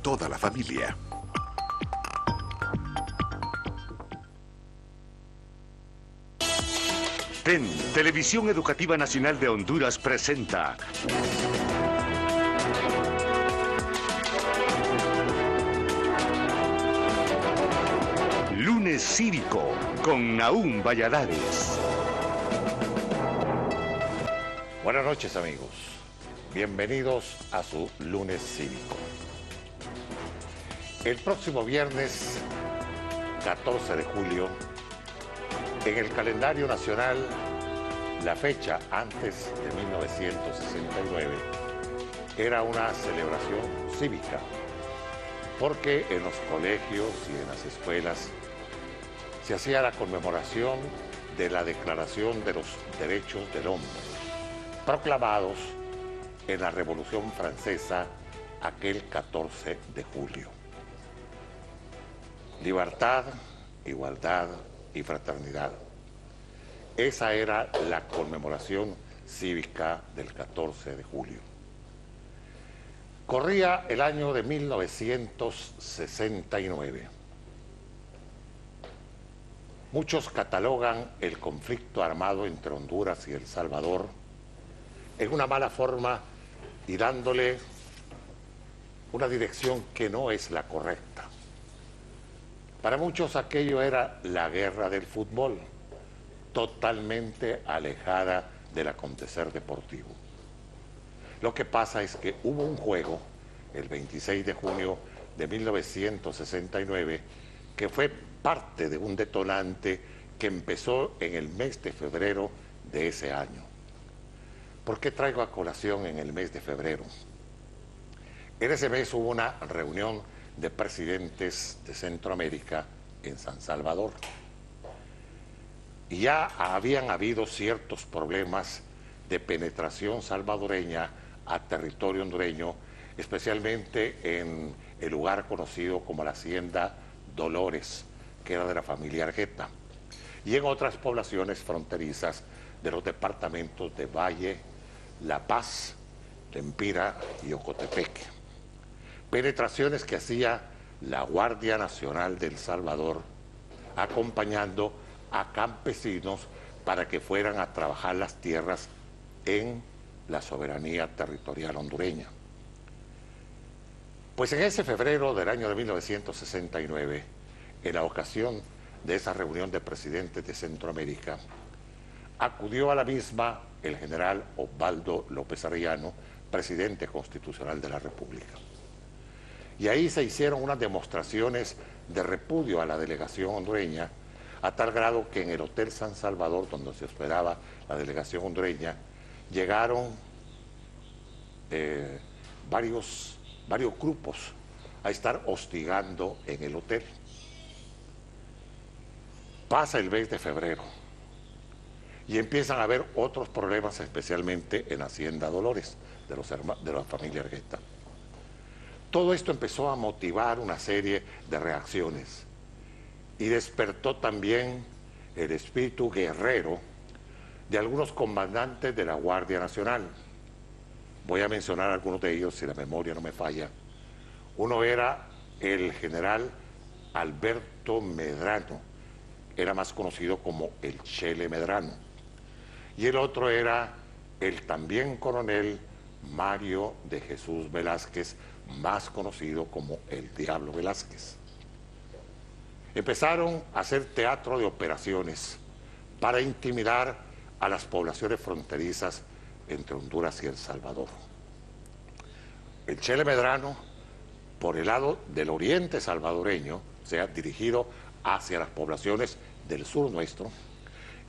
toda la familia. TEN, Televisión Educativa Nacional de Honduras presenta Lunes Cívico con Nahum Valladares. Buenas noches, amigos. Bienvenidos a su Lunes Cívico. El próximo viernes 14 de julio, en el calendario nacional, la fecha antes de 1969 era una celebración cívica, porque en los colegios y en las escuelas se hacía la conmemoración de la Declaración de los Derechos del Hombre, proclamados en la Revolución Francesa aquel 14 de julio. Libertad, igualdad y fraternidad. Esa era la conmemoración cívica del 14 de julio. Corría el año de 1969. Muchos catalogan el conflicto armado entre Honduras y El Salvador en una mala forma y dándole una dirección que no es la correcta. Para muchos aquello era la guerra del fútbol, totalmente alejada del acontecer deportivo. Lo que pasa es que hubo un juego, el 26 de junio de 1969, que fue parte de un detonante que empezó en el mes de febrero de ese año. ¿Por qué traigo a colación en el mes de febrero? En ese mes hubo una reunión de presidentes de Centroamérica en San Salvador. Y ya habían habido ciertos problemas de penetración salvadoreña a territorio hondureño, especialmente en el lugar conocido como la Hacienda Dolores, que era de la familia Argueta, y en otras poblaciones fronterizas de los departamentos de Valle, La Paz, Lempira y Ocotepeque. Penetraciones que hacía la Guardia Nacional de El Salvador, acompañando a campesinos para que fueran a trabajar las tierras en la soberanía territorial hondureña. Pues en ese febrero del año de 1969, en la ocasión de esa reunión de presidentes de Centroamérica, acudió a la misma el general Osvaldo López Arellano, presidente constitucional de la República. Y ahí se hicieron unas demostraciones de repudio a la delegación hondureña, a tal grado que en el Hotel San Salvador, donde se hospedaba la delegación hondureña, llegaron varios grupos a estar hostigando en el hotel. Pasa el mes de febrero y empiezan a haber otros problemas, especialmente en Hacienda Dolores, de la familia Argueta. Todo esto empezó a motivar una serie de reacciones y despertó también el espíritu guerrero de algunos comandantes de la Guardia Nacional. Voy a mencionar algunos de ellos si la memoria no me falla. Uno era el general Alberto Medrano, era más conocido como el Chele Medrano. Y el otro era el también coronel Mario de Jesús Velázquez, más conocido como el Diablo Velázquez. Empezaron a hacer teatro de operaciones para intimidar a las poblaciones fronterizas entre Honduras y El Salvador. El Chele Medrano, por el lado del oriente salvadoreño, o sea, dirigido hacia las poblaciones del sur nuestro,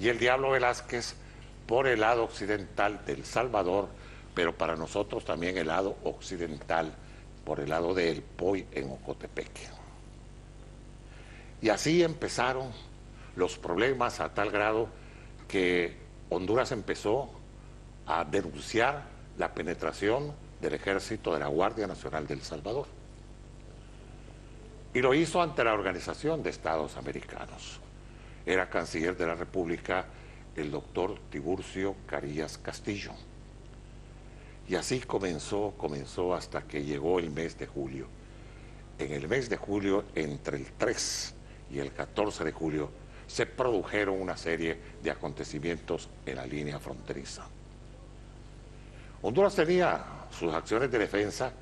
y el Diablo Velázquez por el lado occidental del Salvador, pero para nosotros también el lado occidental, por el lado de El Poy en Ocotepeque. Y así empezaron los problemas a tal grado que Honduras empezó a denunciar la penetración del ejército de la Guardia Nacional de El Salvador. Y lo hizo ante la Organización de Estados Americanos. Era canciller de la República el doctor Tiburcio Carías Castillo. Y así comenzó hasta que llegó el mes de julio. en el mes de julio, entre el 3 y el 14 de julio, se produjeron una serie de acontecimientos en la línea fronteriza. Honduras tenía sus acciones de defensa,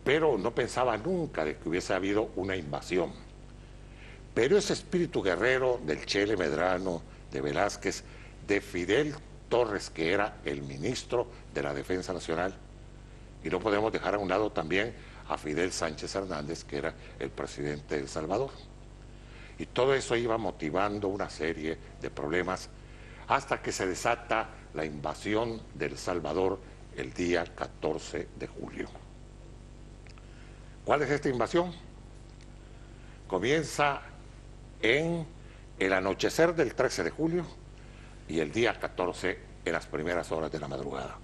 pero no pensaba nunca de que hubiese habido una invasión. Pero ese espíritu guerrero del Chele Medrano, de Velázquez, de Fidel Torres, que era el ministro de la Defensa Nacional, y no podemos dejar a un lado también a Fidel Sánchez Hernández, que era el presidente de El Salvador. Y todo eso iba motivando una serie de problemas hasta que se desata la invasión de El Salvador el día 14 de julio. ¿Cuál es esta invasión? Comienza en el anochecer del 13 de julio y el día 14 en las primeras horas de la madrugada.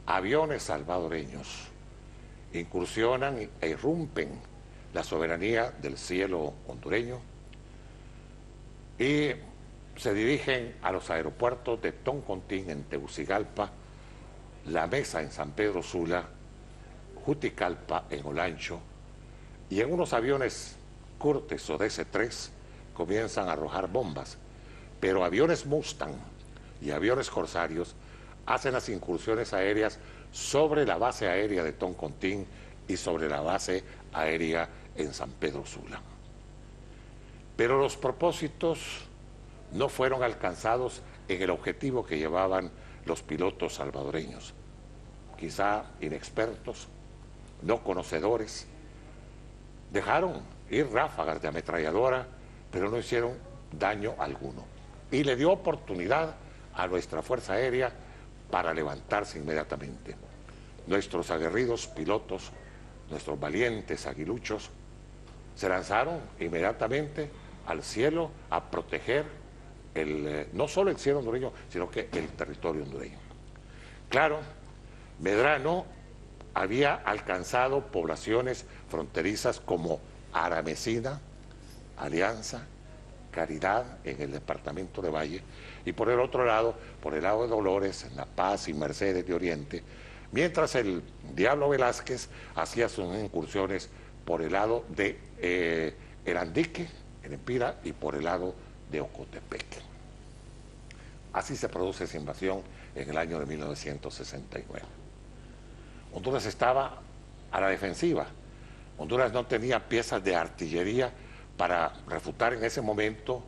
Aviones salvadoreños incursionan e irrumpen la soberanía del cielo hondureño y se dirigen a los aeropuertos de Toncontín en Tegucigalpa, La Mesa en San Pedro Sula, Juticalpa en Olancho, y en unos aviones Curtiss o DC-3 comienzan a arrojar bombas, pero aviones Mustang y aviones corsarios hacen las incursiones aéreas sobre la base aérea de Toncontín y sobre la base aérea en San Pedro Sula. Pero los propósitos no fueron alcanzados en el objetivo que llevaban los pilotos salvadoreños, quizá inexpertos, no conocedores. Dejaron ir ráfagas de ametralladora, pero no hicieron daño alguno. Y le dio oportunidad a nuestra Fuerza Aérea para levantarse inmediatamente. Nuestros aguerridos pilotos, nuestros valientes aguiluchos, se lanzaron inmediatamente al cielo a proteger no solo el cielo hondureño, sino que el territorio hondureño. Claro, Medrano había alcanzado poblaciones fronterizas como Aramecina, Alianza, Caridad en el departamento de Valle, y por el otro lado, por el lado de Dolores, en La Paz y Mercedes de Oriente, mientras el Diablo Velázquez hacía sus incursiones por el lado de El Andique, en Empira, y por el lado de Ocotepec. Así se produce esa invasión en el año de 1969. Honduras estaba a la defensiva. Honduras no tenía piezas de artillería para refutar en ese momento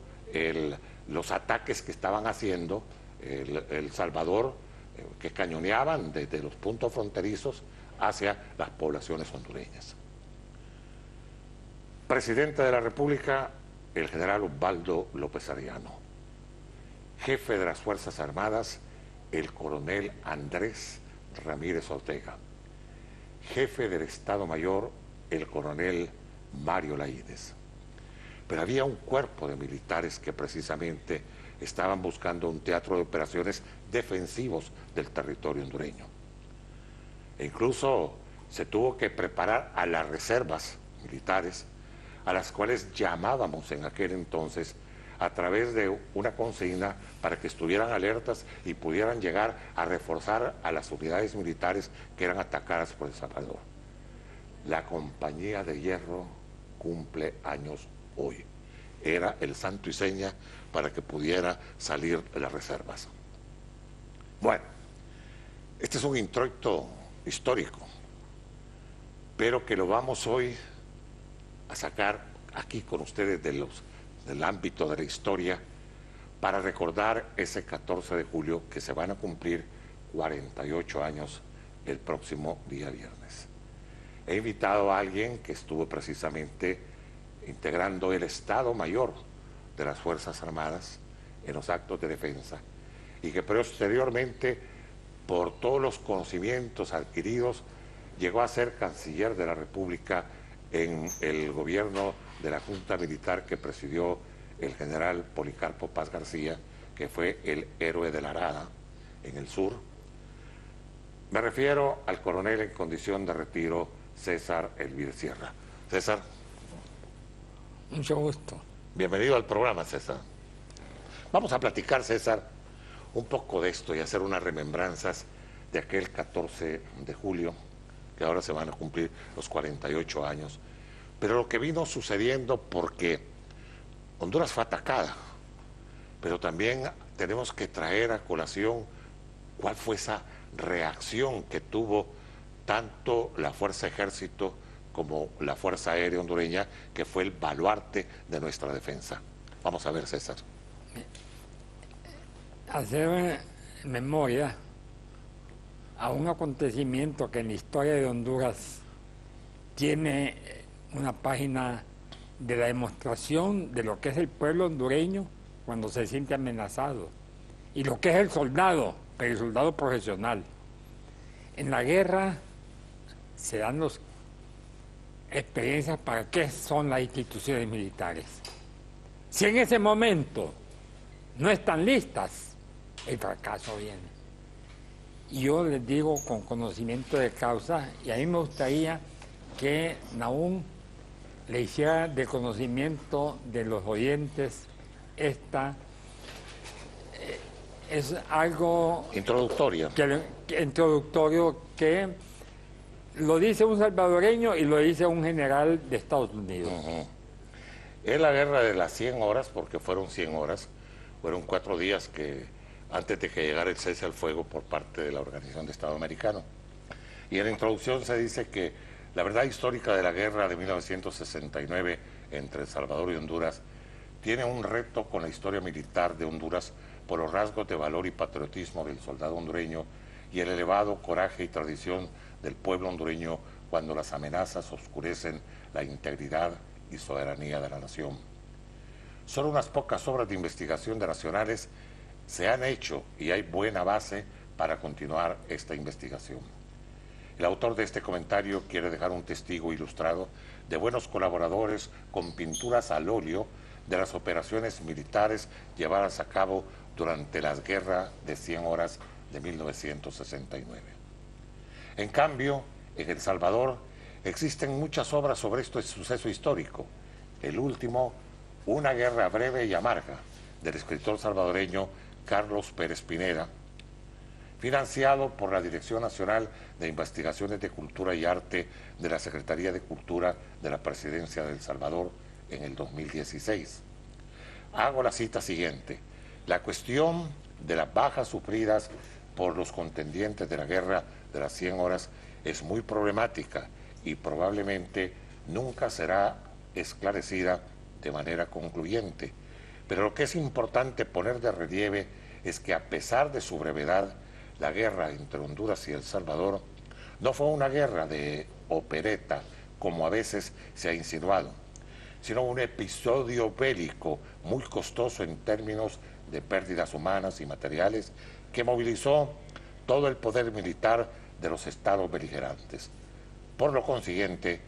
los ataques que estaban haciendo El Salvador, que cañoneaban desde los puntos fronterizos hacia las poblaciones hondureñas. Presidente de la República, el general Osvaldo López Arellano. Jefe de las Fuerzas Armadas, el coronel Andrés Ramírez Ortega. Jefe del Estado Mayor, el coronel Mario Laínez. Pero había un cuerpo de militares que precisamente estaban buscando un teatro de operaciones defensivos del territorio hondureño. E incluso se tuvo que preparar a las reservas militares, a las cuales llamábamos en aquel entonces a través de una consigna para que estuvieran alertas y pudieran llegar a reforzar a las unidades militares que eran atacadas por El Salvador. La Compañía de Hierro cumple años hoy. Era el santo y seña para que pudiera salir de las reservas. Bueno, este es un introito histórico, pero que lo vamos hoy a sacar aquí con ustedes del ámbito de la historia para recordar ese 14 de julio que se van a cumplir 48 años el próximo día viernes. He invitado a alguien que estuvo precisamente integrando el Estado Mayor de las Fuerzas Armadas en los actos de defensa y que posteriormente, por todos los conocimientos adquiridos, llegó a ser canciller de la República en el gobierno de la Junta Militar que presidió el general Policarpo Paz García, que fue el héroe de la Arada en el sur. Me refiero al coronel en condición de retiro, César Elvir Sierra. César. Mucho gusto. Bienvenido al programa, César. Vamos a platicar, César, un poco de esto y hacer unas remembranzas de aquel 14 de julio, que ahora se van a cumplir los 48 años. Pero lo que vino sucediendo porque Honduras fue atacada, pero también tenemos que traer a colación cuál fue esa reacción que tuvo tanto la Fuerza Ejército como la Fuerza Aérea Hondureña, que fue el baluarte de nuestra defensa. Vamos a ver, César. Hacer memoria a un acontecimiento que en la historia de Honduras tiene una página de la demostración de lo que es el pueblo hondureño cuando se siente amenazado y lo que es el soldado, pero el soldado profesional. En la guerra se dan las experiencias para qué son las instituciones militares. Si en ese momento no están listas, el fracaso viene. Y yo les digo con conocimiento de causa, y a mí me gustaría que Nahum le hiciera de conocimiento de los oyentes esta, es algo Introductoria. introductorio que lo dice un salvadoreño y lo dice un general de Estados Unidos. Es la guerra de las 100 horas, porque fueron 100 horas, fueron 4 días que antes de que llegara el cese al fuego por parte de la Organización de Estado Americano. Y en la introducción se dice que la verdad histórica de la guerra de 1969 entre El Salvador y Honduras tiene un reto con la historia militar de Honduras por los rasgos de valor y patriotismo del soldado hondureño y el elevado coraje y tradición del pueblo hondureño cuando las amenazas oscurecen la integridad y soberanía de la nación. Solo unas pocas obras de investigación de nacionales se han hecho y hay buena base para continuar esta investigación. El autor de este comentario quiere dejar un testigo ilustrado de buenos colaboradores con pinturas al óleo de las operaciones militares llevadas a cabo durante la guerra de 100 horas de 1969. En cambio, en El Salvador existen muchas obras sobre este suceso histórico. El último, Una guerra breve y amarga, del escritor salvadoreño Carlos Pérez Pineda, financiado por la Dirección Nacional de Investigaciones de Cultura y Arte de la Secretaría de Cultura de la Presidencia de El Salvador en el 2016. Hago la cita siguiente. La cuestión de las bajas sufridas por los contendientes de la guerra de las 100 horas es muy problemática y probablemente nunca será esclarecida de manera concluyente. Pero lo que es importante poner de relieve es que a pesar de su brevedad, la guerra entre Honduras y El Salvador no fue una guerra de opereta, como a veces se ha insinuado, sino un episodio bélico muy costoso en términos de pérdidas humanas y materiales que movilizó todo el poder militar de los estados beligerantes. Por lo consiguiente,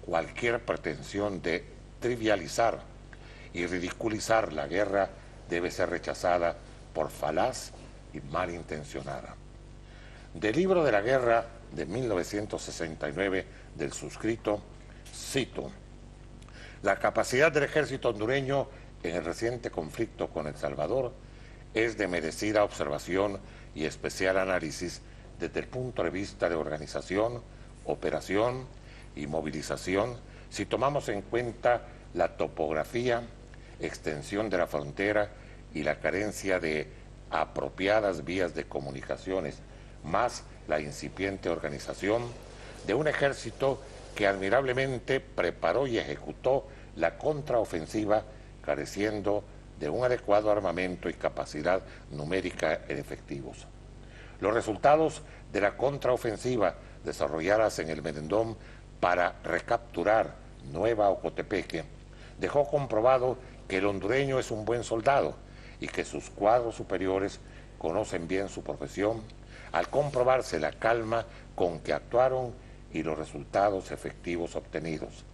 cualquier pretensión de trivializar y ridiculizar la guerra debe ser rechazada por falaz y malintencionada. Del libro de la guerra de 1969 del suscrito, cito: la capacidad del ejército hondureño en el reciente conflicto con El Salvador es de merecida observación y especial análisis desde el punto de vista de organización, operación y movilización, si tomamos en cuenta la topografía, extensión de la frontera y la carencia de apropiadas vías de comunicaciones, más la incipiente organización de un ejército que admirablemente preparó y ejecutó la contraofensiva, careciendo de un adecuado armamento y capacidad numérica en efectivos. Los resultados de la contraofensiva desarrolladas en el Merendón para recapturar Nueva Ocotepeque dejó comprobado que el hondureño es un buen soldado y que sus cuadros superiores conocen bien su profesión, al comprobarse la calma con que actuaron y los resultados efectivos obtenidos.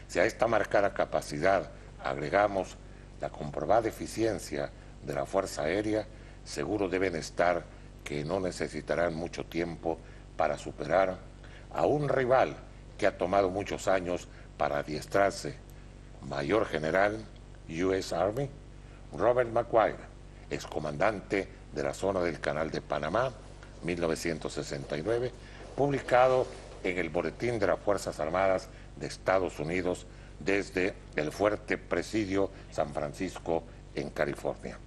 Si a esta marcada capacidad agregamos la comprobada eficiencia de la Fuerza Aérea, seguro deben estar que no necesitarán mucho tiempo para superar a un rival que ha tomado muchos años para adiestrarse. Mayor General, U.S. Army, Robert McGuire, excomandante de la zona del Canal de Panamá, 1969, publicado en el Boletín de las Fuerzas Armadas de Estados Unidos desde el Fuerte Presidio San Francisco en California.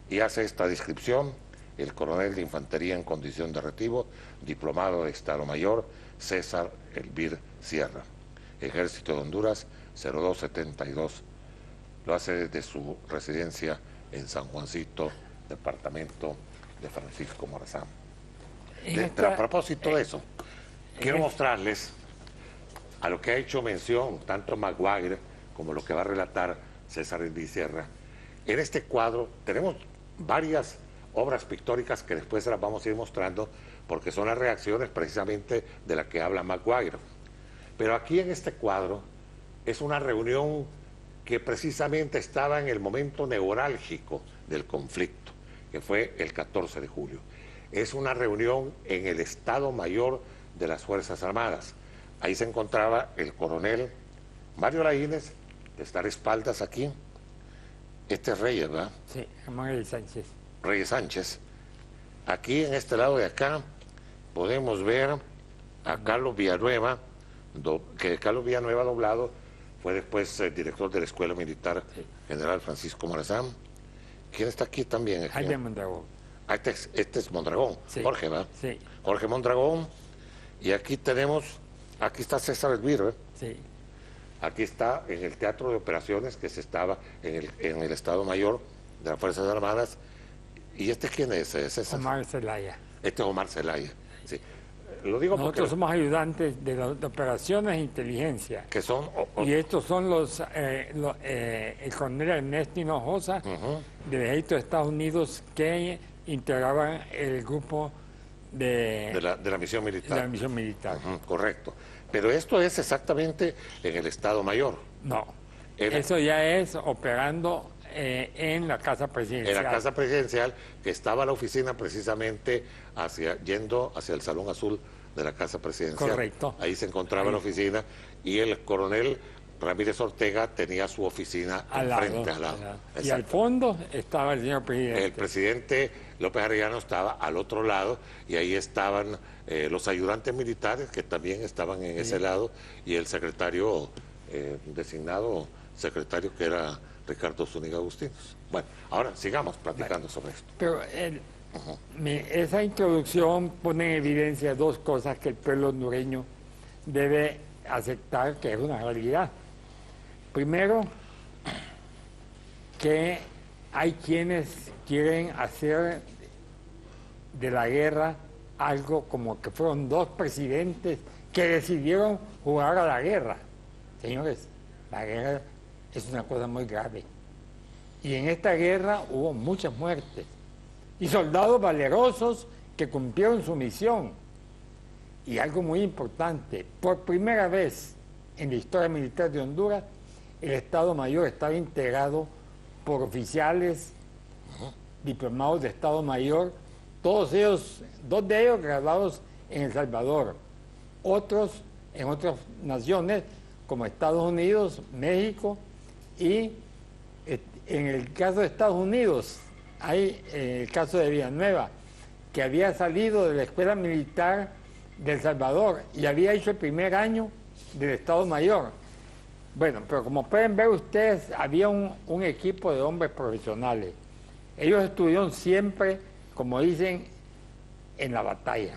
Y hace esta descripción el coronel de infantería en condición de retiro, diplomado de Estado Mayor, César Elvir Sierra. Ejército de Honduras, 0272. Lo hace desde su residencia en San Juancito, departamento de Francisco Morazán. A propósito de eso, quiero mostrarles a lo que ha hecho mención tanto Maguire como lo que va a relatar César Elvir Sierra. En este cuadro tenemos varias obras pictóricas que después se las vamos a ir mostrando porque son las reacciones precisamente de la que habla Maguire. Pero aquí en este cuadro es una reunión que precisamente estaba en el momento neurálgico del conflicto, que fue el 14 de julio. Es una reunión en el Estado Mayor de las Fuerzas Armadas. Ahí se encontraba el coronel Mario Laínez, de estar espaldas aquí. Este es Reyes, ¿verdad? Sí, Reyes Sánchez. Reyes Sánchez. Aquí, en este lado de acá, podemos ver a Carlos Villanueva, que Carlos Villanueva doblado fue después director de la Escuela Militar General Francisco Morazán. ¿Quién está aquí también? Jaime Mondragón. Este es Mondragón, sí. Jorge, ¿verdad? Sí. Jorge Mondragón. Y aquí tenemos, aquí está César Elvir, ¿verdad? Sí. Aquí está en el Teatro de Operaciones que se estaba en el Estado Mayor de las Fuerzas Armadas. ¿Y este quién es? Omar Zelaya. Este es Omar Zelaya, sí. Lo digo Nosotros porque somos ayudantes de operaciones e inteligencia. que son Y estos son el coronel Ernesto Hinojosa del Ejército de Estados Unidos que integraban el grupo de la misión militar. De la misión militar. Correcto. Pero esto es exactamente en el Estado Mayor. No, eso ya es operando en la Casa Presidencial. En la Casa Presidencial, que estaba la oficina precisamente yendo hacia el Salón Azul de la Casa Presidencial. Correcto. Ahí se encontraba la oficina y el coronel Ramírez Ortega tenía su oficina al lado. Y al fondo estaba el señor presidente. El presidente López Arellano estaba al otro lado y ahí estaban los ayudantes militares que también estaban en ese lado y el secretario designado, secretario que era Ricardo Zúñiga Agustinos. Bueno, ahora sigamos platicando sobre esto. Pero esa introducción pone en evidencia dos cosas que el pueblo hondureño debe aceptar que es una realidad. Primero, que hay quienes quieren hacer de la guerra algo como que fueron dos presidentes que decidieron jugar a la guerra. Señores, la guerra es una cosa muy grave. Y en esta guerra hubo muchas muertes. Y soldados valerosos que cumplieron su misión. Y algo muy importante, por primera vez en la historia militar de Honduras, el Estado Mayor estaba integrado por oficiales diplomados de Estado Mayor, todos ellos, dos de ellos graduados en El Salvador, otros en otras naciones como Estados Unidos, México, y en el caso de Estados Unidos hay el caso de Villanueva, que había salido de la Escuela Militar de El Salvador y había hecho el primer año del Estado Mayor. Bueno, pero como pueden ver ustedes, había un equipo de hombres profesionales. Ellos estuvieron siempre, como dicen, en la batalla.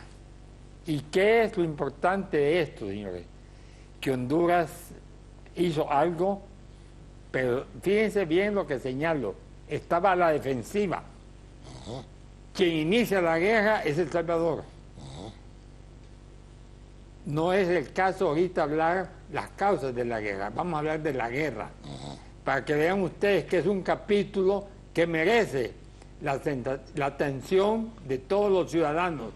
¿Y qué es lo importante de esto, señores? Que Honduras hizo algo, pero fíjense bien lo que señalo, estaba a la defensiva. Quien inicia la guerra es El Salvador. No es el caso ahorita hablar las causas de la guerra, vamos a hablar de la guerra, para que vean ustedes que es un capítulo que merece la atención de todos los ciudadanos,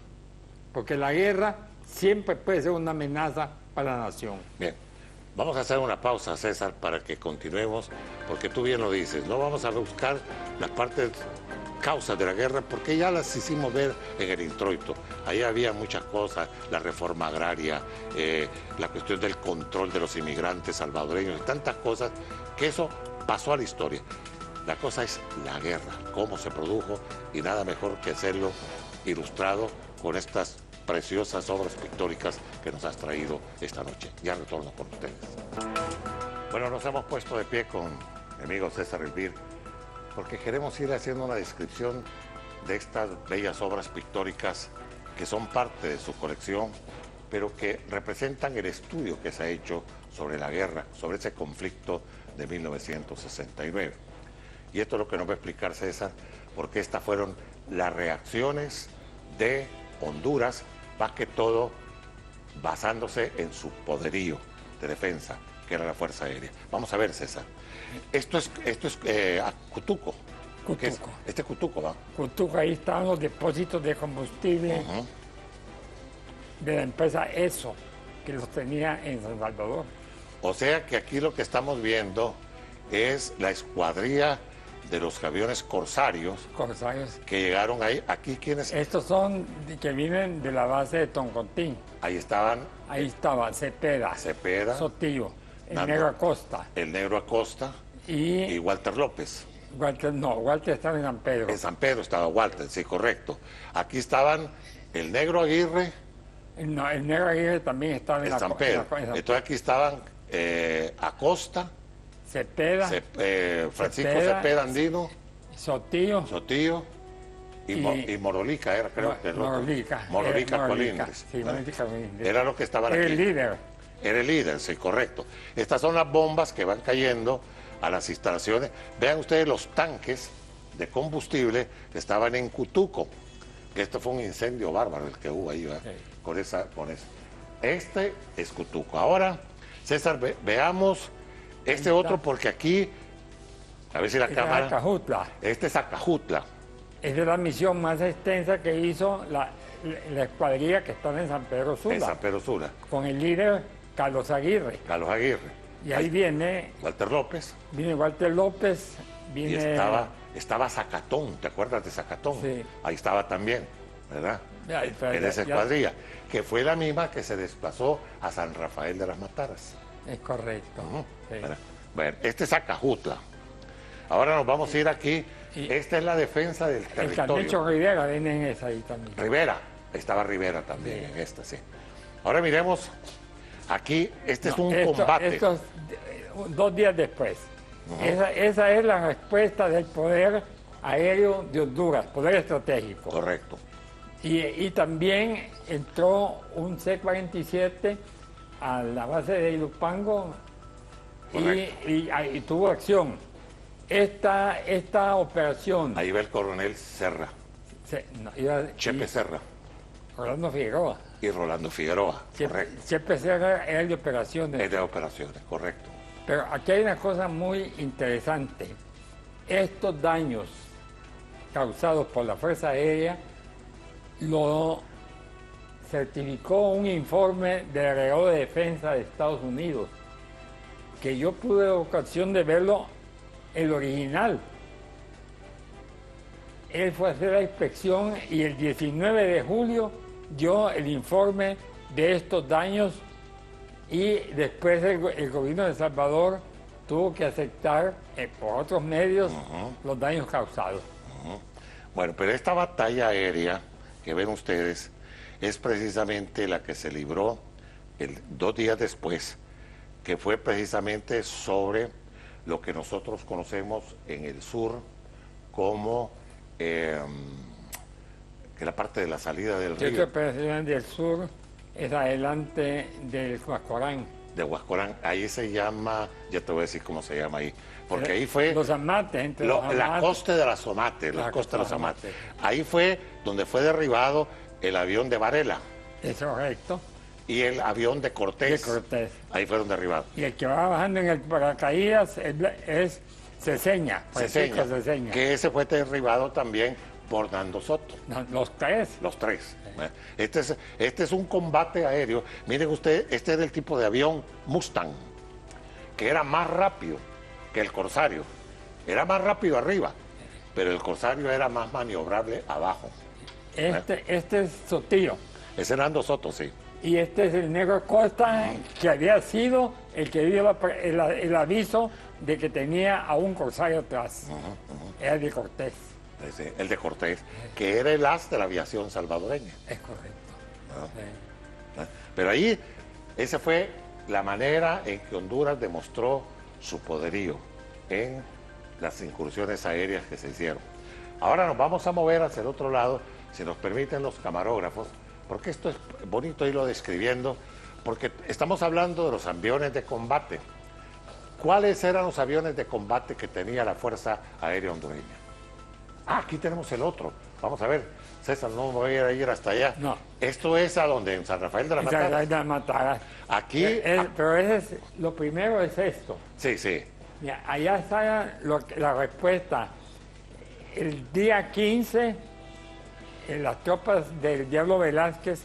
porque la guerra siempre puede ser una amenaza para la nación. Bien, vamos a hacer una pausa, César, para que continuemos, porque tú bien lo dices, no vamos a buscar las partes causas de la guerra, porque ya las hicimos ver en el introito. Ahí había muchas cosas, la reforma agraria, la cuestión del control de los inmigrantes salvadoreños, y tantas cosas, que eso pasó a la historia. La cosa es la guerra, cómo se produjo, y nada mejor que hacerlo ilustrado con estas preciosas obras pictóricas que nos has traído esta noche. Ya retorno con ustedes. Bueno, nos hemos puesto de pie con mi amigo César Elvir, porque queremos ir haciendo una descripción de estas bellas obras pictóricas que son parte de su colección, pero que representan el estudio que se ha hecho sobre la guerra, sobre ese conflicto de 1969. Y esto es lo que nos va a explicar César, porque estas fueron las reacciones de Honduras, más que todo basándose en su poderío de defensa, que era la Fuerza Aérea. Vamos a ver, César. Esto es Cutuco. Cutuco. Este es Cutuco, ¿va? Cutuco, ahí están los depósitos de combustible de la empresa ESO, que los tenía en San Salvador. O sea que aquí lo que estamos viendo es la escuadrilla de los aviones corsarios que llegaron ahí. Aquí, ¿quiénes? Estos son que vienen de la base de Toncontín. Ahí estaban. Ahí estaba Cepeda, Sotillo, el Negro Acosta. El Negro Acosta y Walter López. Walter estaba en San Pedro. En San Pedro estaba Walter, sí, correcto. Aquí estaban el Negro Aguirre. No, el Negro Aguirre también estaba en San Pedro. Entonces aquí estaban Acosta, Cepeda, Francisco Cepeda Andino, Sotillo y Morolica, era, creo que Morolica Colindres. Sí, Morolica Colindres. Era lo que estaban aquí. Era el líder. Era el líder, sí, correcto. Estas son las bombas que van cayendo a las instalaciones. Vean ustedes los tanques de combustible que estaban en Cutuco. Esto fue un incendio bárbaro el que hubo ahí, ¿verdad? Sí. Con eso. Este es Cutuco. Ahora, César, veamos este otro, porque aquí, a ver si la cámara... Acajutla. Este es Acajutla. Esta es la misión más extensa que hizo la escuadrilla que estaba en San Pedro Sula. En San Pedro Sula. Con el líder Carlos Aguirre. Carlos Aguirre. Y ahí viene... Walter López. Viene Walter López. Y estaba Zacatón, ¿te acuerdas de Zacatón? Sí. Ahí estaba también, ¿verdad? En esa escuadrilla, que fue la misma que se desplazó a San Rafael de las Mataras. Es correcto. Sí. Bueno, este es Acajutla. Ahora nos vamos a ir aquí. Esta es la defensa del territorio. El Carnecho Rivera viene en esa ahí también. Rivera, estaba Rivera también en esta, sí. Ahora miremos, aquí, este es un combate. Esto es 2 días después. Esa es la respuesta del poder aéreo de Honduras, poder estratégico. Correcto. Y también entró un C-47 a la base de Ilupango y tuvo acción. Esta operación... Ahí va el coronel Serra. Chepe Serra. Rolando Figueroa. Y Rolando Figueroa, correcto. Chepe Serra era el de operaciones. Es de operaciones, correcto. Pero aquí hay una cosa muy interesante. Estos daños causados por la Fuerza Aérea lo certificó un informe del agregado de defensa de Estados Unidos, que yo tuve ocasión de verlo, el original. Él fue a hacer la inspección y el 19 de julio dio el informe de estos daños, y después el gobierno de El Salvador tuvo que aceptar por otros medios los daños causados. Bueno, pero esta batalla aérea que ven ustedes es precisamente la que se libró 2 días después, que fue precisamente sobre lo que nosotros conocemos en el sur como que la parte de la salida del río. Esta operación del sur es adelante del Huascorán. De Huascorán, ahí se llama, ya te voy a decir cómo se llama ahí, porque ahí fue... Los Amates, la costa de las Amates, la costa de los Amates. Ahí fue donde fue derribado el avión de Varela. Es correcto. Y el avión de Cortés. Ahí fueron derribados. Y el que va bajando en el paracaídas es Ceseña. Ceseña. Que ese fue derribado también por Nando Soto. No, los tres. Los tres. Este es un combate aéreo. Miren ustedes, este es el tipo de avión Mustang, que era más rápido que el Corsario. Era más rápido arriba, pero el Corsario era más maniobrable abajo. Este es Sotillo. Ese Nando Soto, sí. Y este es el Negro Acosta, que había sido el que dio el aviso de que tenía a un Corsario atrás. Era el de Cortés. El de Cortés, que era el as de la aviación salvadoreña. Es correcto. ¿no? Sí. Pero ahí, esa fue la manera en que Honduras demostró su poderío en las incursiones aéreas que se hicieron. Ahora nos vamos a mover hacia el otro lado, si nos permiten los camarógrafos, porque esto es bonito irlo describiendo, porque estamos hablando de los aviones de combate. ¿Cuáles eran los aviones de combate que tenía la Fuerza Aérea Hondureña? Ah, aquí tenemos el otro. Vamos a ver, César, no me voy a ir hasta allá. No. Esto es a donde, en San Rafael de la Matanza. Aquí... Pero lo primero es esto. Sí, sí. Mira, allá está la respuesta. El día 15, las tropas del Diablo Velázquez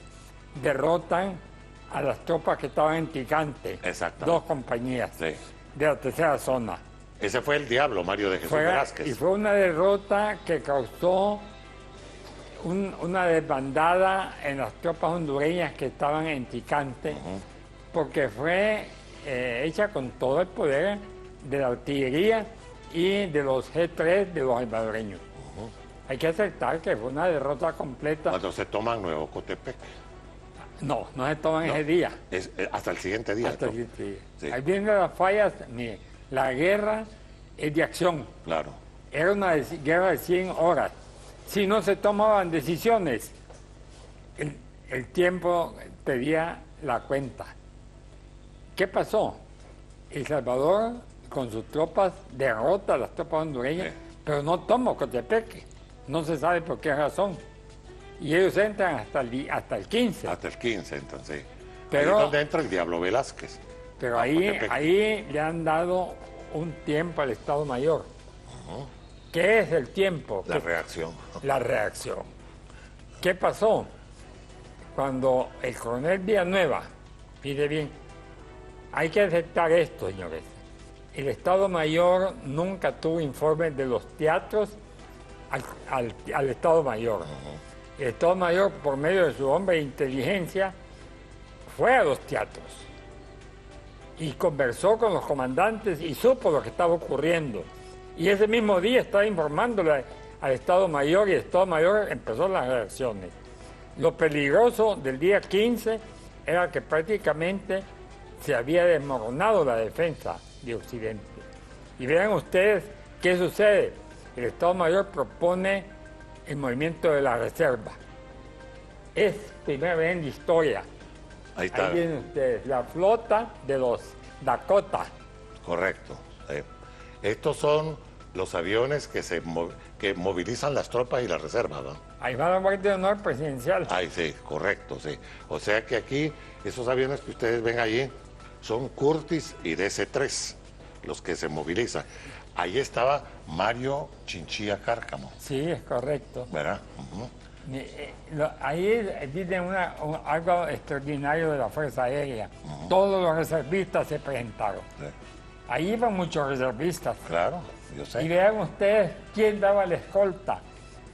derrotan a las tropas que estaban en Ticante. Exactamente. 2 compañías Sí. de la tercera zona. Ese fue el Diablo, Mario de Jesús Velázquez. Y fue una derrota que causó una desbandada en las tropas hondureñas que estaban en Ticante, porque fue hecha con todo el poder de la artillería y de los G3 de los salvadoreños. Hay que aceptar que fue una derrota completa. Cuando se toman Nuevo Cotepec. No se toman ese día. Es, hasta el siguiente día. Hasta ¿no? el siguiente día. Sí. Ahí vienen las fallas. Mire, la guerra es de acción. Claro. Era una guerra de 100 horas. Si no se tomaban decisiones, el tiempo pedía la cuenta. ¿Qué pasó? El Salvador, con sus tropas, derrota a las tropas hondureñas, pero no toma Cotepeque. No se sabe por qué razón. Y ellos entran hasta el 15. Hasta el 15, entonces. Pero- Ahí es donde entra el Diablo Velázquez. Pero a ahí Cotepeque. le han dado un tiempo al Estado Mayor. ¿Qué es el tiempo? La reacción. La reacción. ¿Qué pasó? Cuando el coronel Villanueva pide bien, hay que aceptar esto, señores. El Estado Mayor nunca tuvo informes de los teatros al Estado Mayor. El Estado Mayor, por medio de su hombre de inteligencia, fue a los teatros y conversó con los comandantes y supo lo que estaba ocurriendo. Y ese mismo día estaba informándole al Estado Mayor y el Estado Mayor empezó las reacciones. Lo peligroso del día 15 era que prácticamente se había desmoronado la defensa de Occidente. Y vean ustedes qué sucede. El Estado Mayor propone el movimiento de la reserva. Es primera vez en la historia. Ahí está. Ahí vienen ustedes, la flota de los Dakota. Correcto. Estos son los aviones que movilizan las tropas y las reservas, ¿no? Ahí va la Guardia de Honor Presidencial. Ay, sí, correcto, sí. O sea que aquí, esos aviones que ustedes ven allí son Curtis y DC-3, los que se movilizan. Ahí estaba Mario Chinchilla Cárcamo, Sí, es correcto. ¿verdad? Ujú. Ahí tienen algo extraordinario de la Fuerza Aérea. Todos los reservistas se presentaron. Sí. Ahí iban muchos reservistas. Claro, yo sé. Y vean ustedes quién daba la escolta.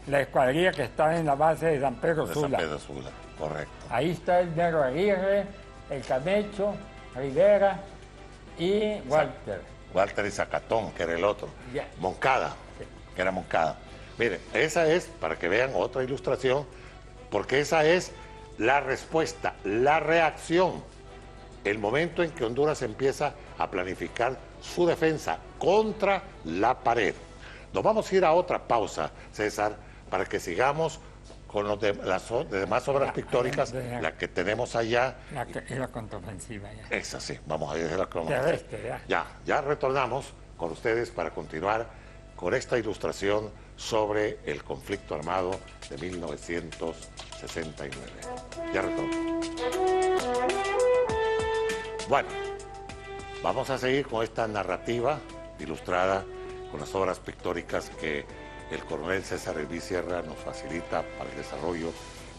La escuadrilla que estaba en la base de San Pedro De San Sula. Pedro Sula, correcto. Ahí está el Negro Aguirre, el Camecho, Rivera y Walter. Walter y Zacatón, que era el otro. Ya. Moncada, que era Moncada. Miren, esa es, para que vean otra ilustración, porque esa es la respuesta, la reacción, el momento en que Honduras empieza a planificar su defensa contra la pared. Nos vamos a ir a otra pausa, César, para que sigamos con las demás obras pictóricas, la que tenemos allá. La contraofensiva ya. Esa sí, vamos a ir a la cronología. Terrestre, ya. Ya retornamos con ustedes para continuar con esta ilustración sobre el conflicto armado de 1969. Ya retornamos. Bueno, vamos a seguir con esta narrativa ilustrada con las obras pictóricas que el coronel César Elví Sierra nos facilita para el desarrollo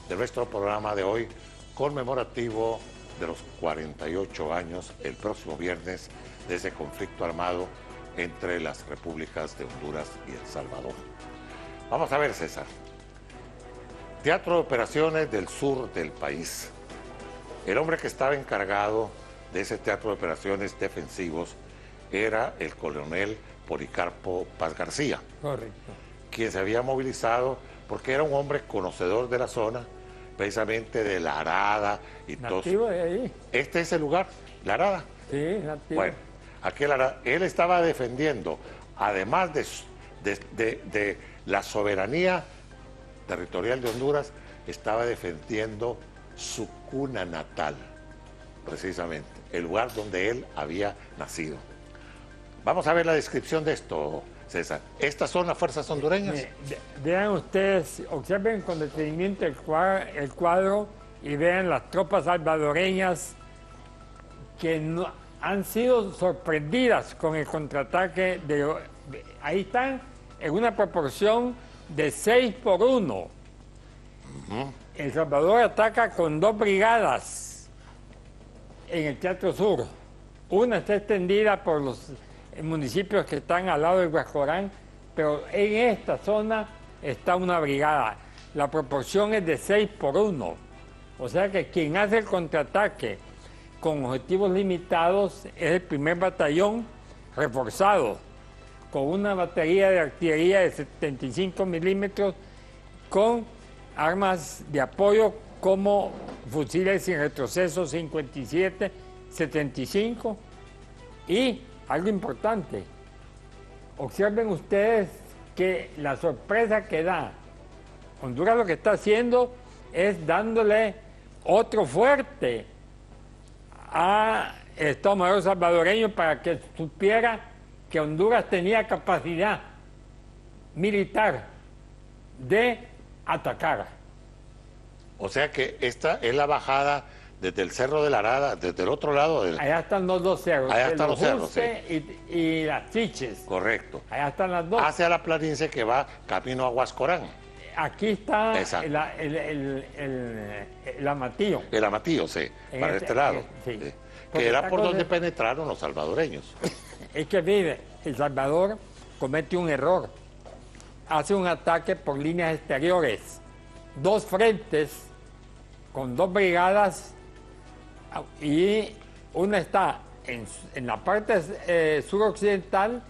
de nuestro programa de hoy, conmemorativo de los 48 años, el próximo viernes, de ese conflicto armado entre las repúblicas de Honduras y El Salvador. Vamos a ver, César. Teatro de Operaciones del sur del país. El hombre que estaba encargado de ese teatro de operaciones defensivos era el coronel Policarpo Paz García, Correcto. quien se había movilizado porque era un hombre conocedor de la zona precisamente de La Arada y todo. Nativo de ahí. Este es el lugar, La Arada. Sí, nativo. Bueno, aquí él estaba defendiendo, además de la soberanía territorial de Honduras, estaba defendiendo su cuna natal, precisamente, el lugar donde él había nacido. Vamos a ver la descripción de esto, César. ¿Estas son las fuerzas hondureñas? Vean ustedes, observen con detenimiento el cuadro y vean las tropas salvadoreñas que han sido sorprendidas con el contraataque. Ahí están en una proporción de 6-1. El Salvador ataca con 2 brigadas en el Teatro Sur. Una está extendida por los municipios que están al lado del Guascorán, pero en esta zona está una brigada. La proporción es de 6-1. O sea que quien hace el contraataque con objetivos limitados es el primer batallón reforzado, con una batería de artillería de 75 milímetros, con armas de apoyo como fusiles sin retroceso 57, 75 y algo importante, observen ustedes que la sorpresa que da Honduras, lo que está haciendo es dándole otro fuerte a Estado Mayor salvadoreño para que supiera que Honduras tenía capacidad militar de atacar. O sea que esta es la bajada desde el Cerro de la Arada, desde el otro lado. Allá están los dos cerros. Allá están los cerros, sí. y las Chiches. Correcto. Allá están las dos. Hacia la planicie que va camino a Huascorán. Aquí está el Amatillo. El Amatillo, sí, para este lado. Sí. Sí. Porque Que era esta por cosa donde penetraron los salvadoreños. Es que vive, El Salvador comete un error. Hace un ataque por líneas exteriores. 2 frentes con 2 brigadas y una está en la parte suroccidental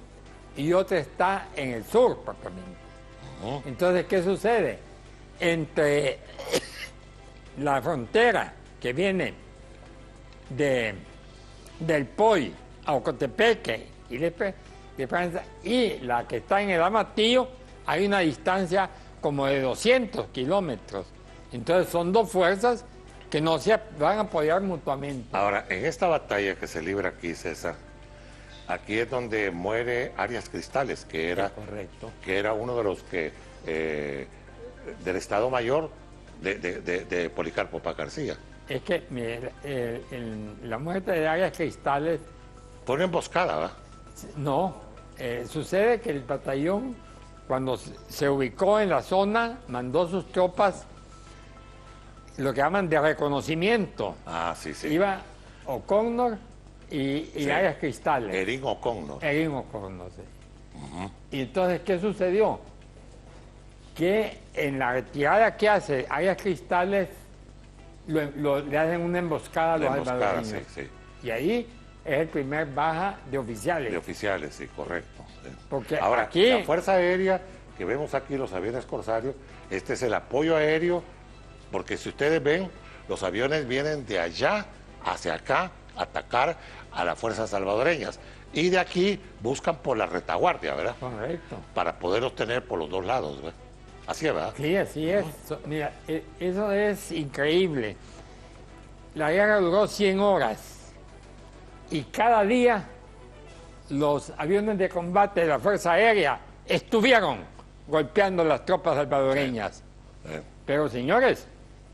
y otra está en el sur propiamente. Entonces, ¿qué sucede? Entre la frontera que viene del POI a Ocotepeque de Francia y la que está en el Amatillo, hay una distancia como de 200 kilómetros. Entonces son 2 fuerzas que no se van a apoyar mutuamente. Ahora, en esta batalla que se libra aquí, César, aquí es donde muere Arias Cristales, que era, correcto, que era uno de los que del Estado Mayor de Policarpo Paz García. Es que mire, la muerte de Arias Cristales, Fue una emboscada, ¿verdad? no, sucede que el batallón, cuando se ubicó en la zona, mandó sus tropas, lo que llaman de reconocimiento. Ah, sí, sí. Iba O'Connor y Sí. Arias Cristales. Erin O'Connor. Erin O'Connor, sí. Y entonces, ¿qué sucedió? Que en la retirada que hace Arias Cristales, le hacen una emboscada a los salvadoreños. Sí, sí. Y ahí es el primer baja de oficiales. De oficiales, sí, correcto. Sí. Porque ahora, aquí- la Fuerza Aérea, que vemos aquí, los aviones Corsarios, este es el apoyo aéreo, porque si ustedes ven, los aviones vienen de allá hacia acá a atacar a las fuerzas salvadoreñas. Y de aquí buscan por la retaguardia, ¿verdad? Correcto. Para poderlos tener por los dos lados, ¿verdad? Así es, ¿verdad? Sí, así es. Mira, eso es increíble. La guerra duró 100 horas y cada día los aviones de combate de la Fuerza Aérea estuvieron golpeando las tropas salvadoreñas. Pero señores,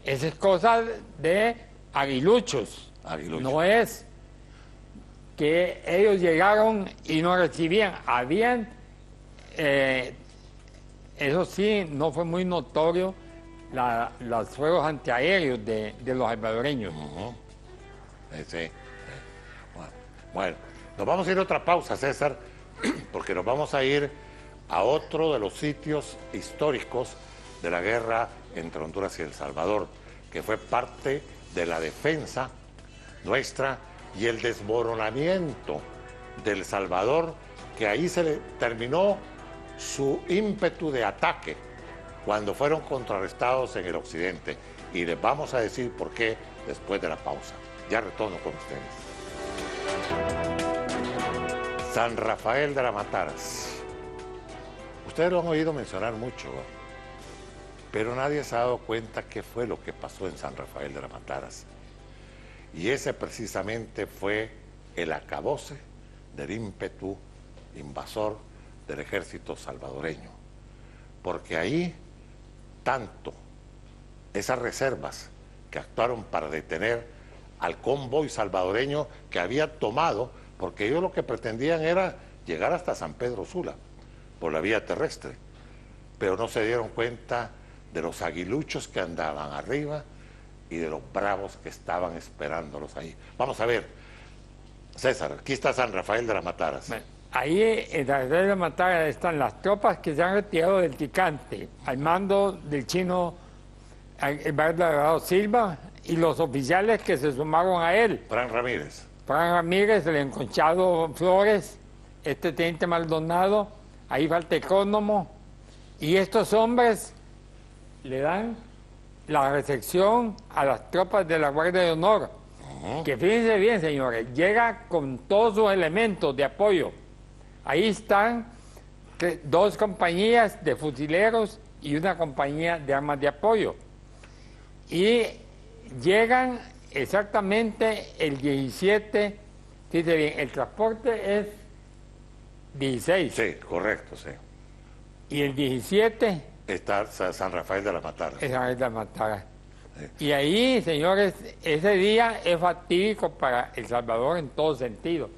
esa es cosa de aguiluchos. Aguiluchos. No es que ellos llegaron y no recibían. Habían, eso sí, no fue muy notorio los fuegos antiaéreos de los salvadoreños. Sí. Bueno, nos vamos a ir a otra pausa, César, porque nos vamos a ir a otro de los sitios históricos de la guerra entre Honduras y El Salvador, que fue parte de la defensa nuestra y el desmoronamiento del Salvador, que ahí se le terminó su ímpetu de ataque cuando fueron contrarrestados en el occidente. y les vamos a decir por qué después de la pausa. Ya retorno con ustedes. San Rafael de las Mataras. Ustedes lo han oído mencionar mucho, pero nadie se ha dado cuenta qué fue lo que pasó en San Rafael de las Mataras. Y ese precisamente fue el acabose del ímpetu invasor del ejército salvadoreño. Porque ahí, tanto esas reservas que actuaron para detener al convoy salvadoreño que había tomado, porque ellos lo que pretendían era llegar hasta San Pedro Sula, por la vía terrestre, pero no se dieron cuenta de los aguiluchos que andaban arriba y de los bravos que estaban esperándolos ahí. Vamos a ver, César, aquí está San Rafael de las Mataras. Bueno, ahí en San Rafael de las Mataras están las tropas que se han retirado del Ticante, al mando del chino Eduardo Silva, y los oficiales que se sumaron a él. Fran Ramírez. Fran Ramírez, el enconchado Flores, este teniente Maldonado, ahí falta Ecónomo, y estos hombres le dan la recepción a las tropas de la Guardia de Honor, que fíjense bien, señores, llega con todos sus elementos de apoyo. Ahí están 2 compañías de fusileros y una compañía de armas de apoyo. Y llegan exactamente el 17, fíjense bien, el transporte es 16. Sí, correcto, sí. Y el 17 Está San Rafael de las Mataras. es San Rafael de las Mataras. Sí. Y ahí, señores, ese día es fatídico para El Salvador en todo sentido.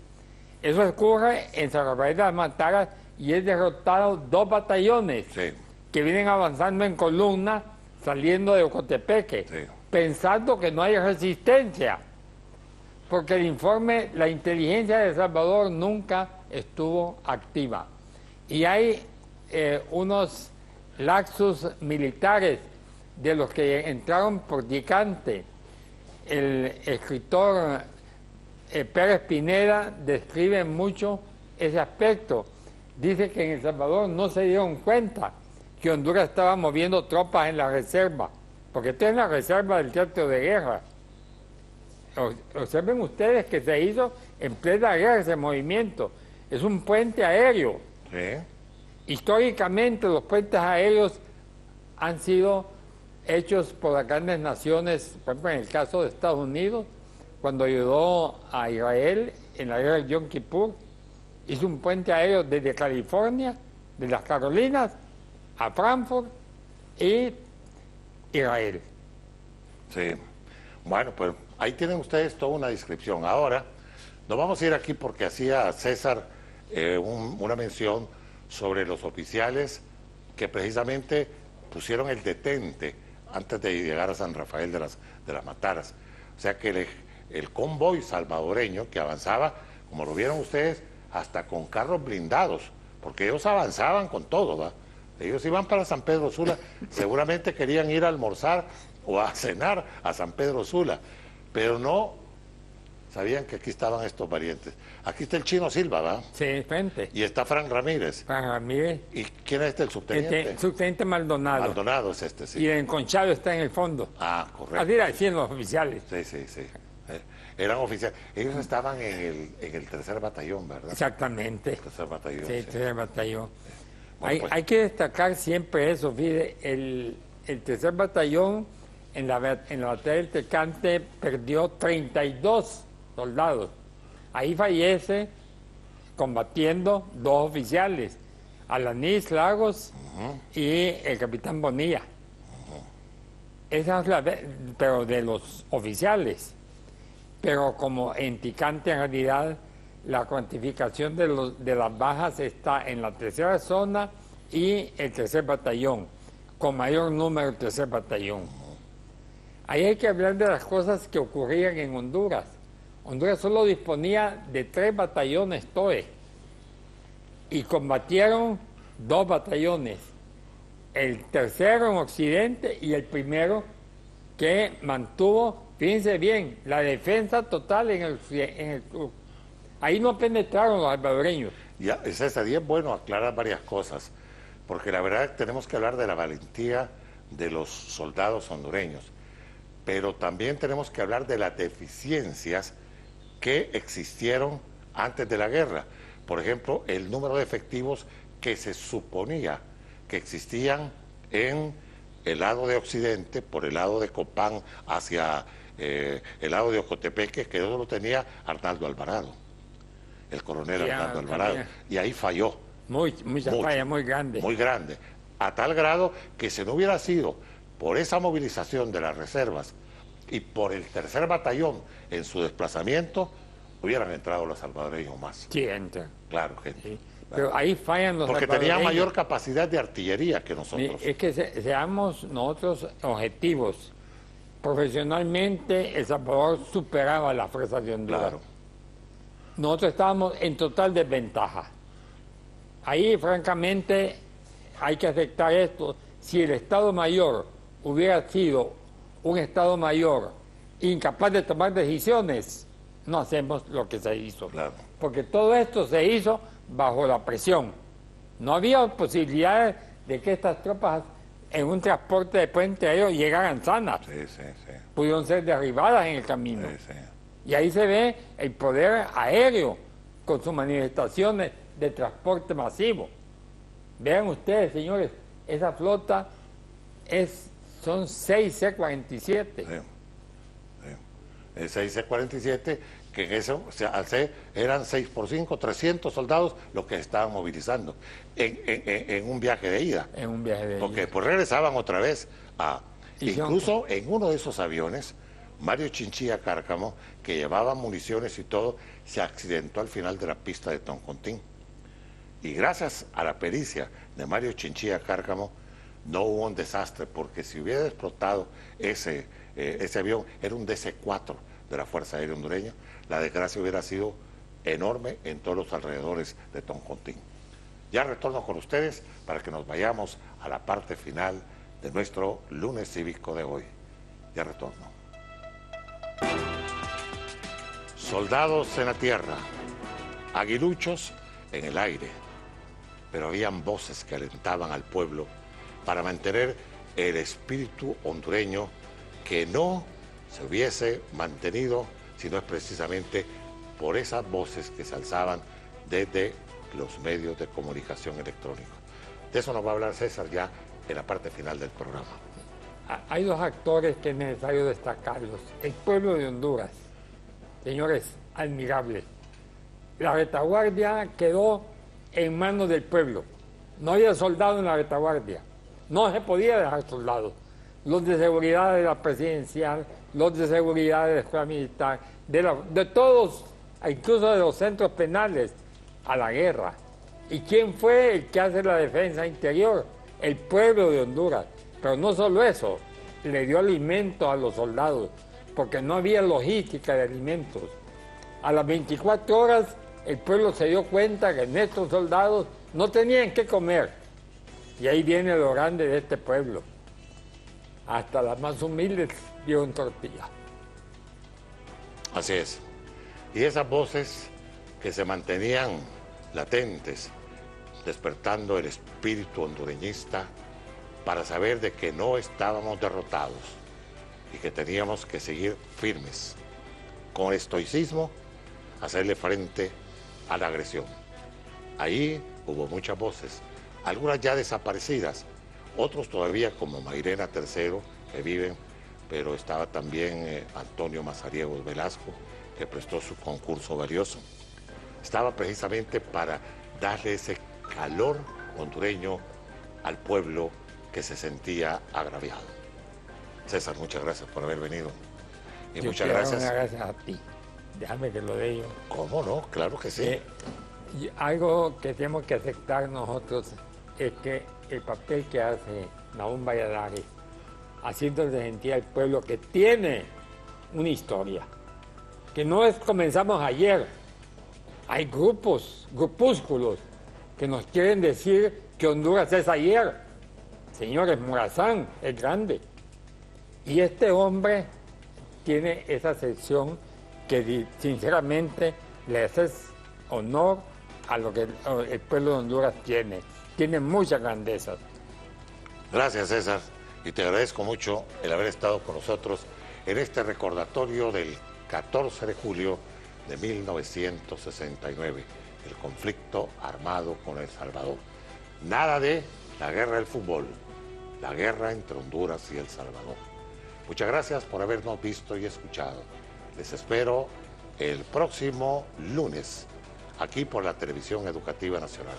Eso ocurre en San Rafael de las Mataras y es derrotado 2 batallones Sí. que vienen avanzando en columna saliendo de Ocotepeque, Sí. pensando que no hay resistencia, porque el informe, la inteligencia de El Salvador nunca estuvo activa. Y hay unos laxus militares de los que entraron por Ticante. El escritor Pérez Pineda describe mucho ese aspecto. Dice que en El Salvador no se dieron cuenta que Honduras estaba moviendo tropas en la reserva, porque esta es la reserva del teatro de guerra. Observen ustedes que se hizo en plena guerra ese movimiento. Es un puente aéreo. Sí. Históricamente los puentes aéreos han sido hechos por las grandes naciones, por ejemplo en el caso de Estados Unidos, cuando ayudó a Israel en la guerra de Yom Kippur, hizo un puente aéreo desde California, de las Carolinas, a Frankfurt y Israel. Sí. Bueno, pues ahí tienen ustedes toda una descripción. Ahora, nos vamos a ir aquí porque hacía César una mención sobre los oficiales que precisamente pusieron el detente antes de llegar a San Rafael de las Mataras. O sea que el convoy salvadoreño que avanzaba, como lo vieron ustedes, hasta con carros blindados, porque ellos avanzaban con todo, ¿va? Ellos iban para San Pedro Sula, seguramente querían ir a almorzar o a cenar a San Pedro Sula, pero no sabían que aquí estaban estos valientes. Aquí está el Chino Silva, ¿va? Sí, frente. Y está Fran Ramírez. Fran Ramírez. ¿Y quién es el subteniente? El subteniente Maldonado. Maldonado es este, sí. Y el enconchado está en el fondo. Ah, correcto. Así decían los oficiales. Sí, sí, sí. Eran oficiales. Ellos estaban en el 3er batallón, ¿verdad? Exactamente. 3er batallón. Sí, Sí. el batallón. Bueno, pues. Hay que destacar siempre eso, fíjate, el 3er batallón en la batalla del Tecante perdió 32 soldados. Ahí fallece combatiendo 2 oficiales, Alanis Lagos y el capitán Bonilla. Esa es pero de los oficiales. Pero como en Ticante en realidad la cuantificación de las bajas está en la 3er zona y el 3er batallón, con mayor número el 3er batallón. Ahí hay que hablar de las cosas que ocurrían en Honduras. Honduras solo disponía de 3 batallones TOE y combatieron 2 batallones, el 3er en Occidente y el 1er que mantuvo, fíjense bien, la defensa total en el sur. Ahí no penetraron los salvadoreños. Ya, César, y es bueno aclarar varias cosas, porque la verdad tenemos que hablar de la valentía de los soldados hondureños. pero también tenemos que hablar de las deficiencias que existieron antes de la guerra. Por ejemplo, el número de efectivos que se suponía que existían en el lado de Occidente, por el lado de Copán hacia el lado de Ocotepeque, que eso lo tenía Arnaldo Alvarado, el coronel Arnaldo Alvarado, y ahí falló. Mucha falla muy grande. Muy grande, a tal grado que si no hubiera sido por esa movilización de las reservas y por el tercer batallón en su desplazamiento, hubieran entrado los salvadoreños más. Sí, entra. Claro, gente. Sí. Claro. Pero ahí fallan los porque salvadoreños. tenían mayor capacidad de artillería que nosotros. Es que seamos nosotros objetivos. Profesionalmente, El Salvador superaba a las fuerzas de Honduras. Claro. Nosotros estábamos en total desventaja. Ahí, francamente, hay que aceptar esto. Si el Estado Mayor hubiera sido un Estado Mayor incapaz de tomar decisiones, no hacemos lo que se hizo. Claro. Porque todo esto se hizo bajo la presión. No había posibilidad de que estas tropas en un transporte de puente aéreo llegaran sanas. Sí, sí, sí. Pudieron ser derribadas en el camino. Sí, sí. Y ahí se ve el poder aéreo con sus manifestaciones de transporte masivo. Vean ustedes, señores, esa flota son 6 C-47. Sí. El 6 C-47, que en eso, o sea, al C eran 6 por 5, 300 soldados los que estaban movilizando en un viaje de ida. En un viaje de Porque ida. después regresaban otra vez a... Y Incluso en uno de esos aviones, Mario Chinchilla Cárcamo, que llevaba municiones y todo, se accidentó al final de la pista de Toncontín. Y gracias a la pericia de Mario Chinchilla Cárcamo, no hubo un desastre, porque si hubiera explotado ese avión, era un DC-4 de la Fuerza Aérea Hondureña, la desgracia hubiera sido enorme en todos los alrededores de Toncontín. Ya retorno con ustedes para que nos vayamos a la parte final de nuestro lunes cívico de hoy. Ya retorno. Soldados en la tierra, aguiluchos en el aire, pero habían voces que alentaban al pueblo para mantener el espíritu hondureño que no se hubiese mantenido si no es precisamente por esas voces que se alzaban desde los medios de comunicación electrónicos. De eso nos va a hablar César ya en la parte final del programa. Hay dos actores que es necesario destacarlos. El pueblo de Honduras, señores, admirable. La retaguardia quedó en manos del pueblo. No había soldado en la retaguardia. No se podía dejar soldados. Los de seguridad de la presidencial, los de seguridad de la escuela militar, de todos, incluso de los centros penales, a la guerra. ¿Y quién fue el que hace la defensa interior? El pueblo de Honduras. Pero no solo eso, le dio alimento a los soldados, porque no había logística de alimentos. A las 24 horas el pueblo se dio cuenta que estos soldados no tenían que comer. Y ahí viene lo grande de este pueblo. Hasta las más humildes dieron tortilla. Así es. Y esas voces que se mantenían latentes, despertando el espíritu hondureñista para saber de que no estábamos derrotados y que teníamos que seguir firmes, con estoicismo, hacerle frente a la agresión. Ahí hubo muchas voces, algunas ya desaparecidas, otros todavía como Mairena III, que viven, pero estaba también Antonio Mazariegos Velasco, que prestó su concurso valioso. Estaba precisamente para darle ese calor hondureño al pueblo que se sentía agraviado. César, muchas gracias por haber venido. Y Yo muchas quiero dar gracias. una gracias a ti. Déjame que lo dé yo. ¿Cómo no? Claro que sí. Y algo que tenemos que aceptar nosotros es que el papel que hace Nahum Valladares, haciéndole sentir al pueblo que tiene una historia, que no es comenzamos ayer. Hay grupúsculos que nos quieren decir que Honduras es ayer. Señores, Morazán es grande. Y este hombre tiene esa sección que sinceramente le hace honor a lo que el pueblo de Honduras tiene. Tiene muchas grandezas. Gracias, César. Y te agradezco mucho el haber estado con nosotros en este recordatorio del 14 de julio de 1969, el conflicto armado con El Salvador. Nada de la guerra del fútbol, la guerra entre Honduras y El Salvador. Muchas gracias por habernos visto y escuchado. Les espero el próximo lunes, aquí por la Televisión Educativa Nacional.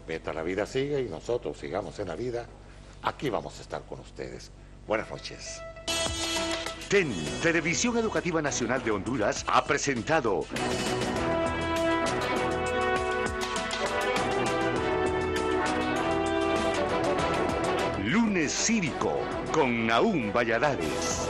Mientras la vida sigue y nosotros sigamos en la vida, aquí vamos a estar con ustedes. Buenas noches. TEN, Televisión Educativa Nacional de Honduras, ha presentado Lunes Cívico con Nahum Valladares.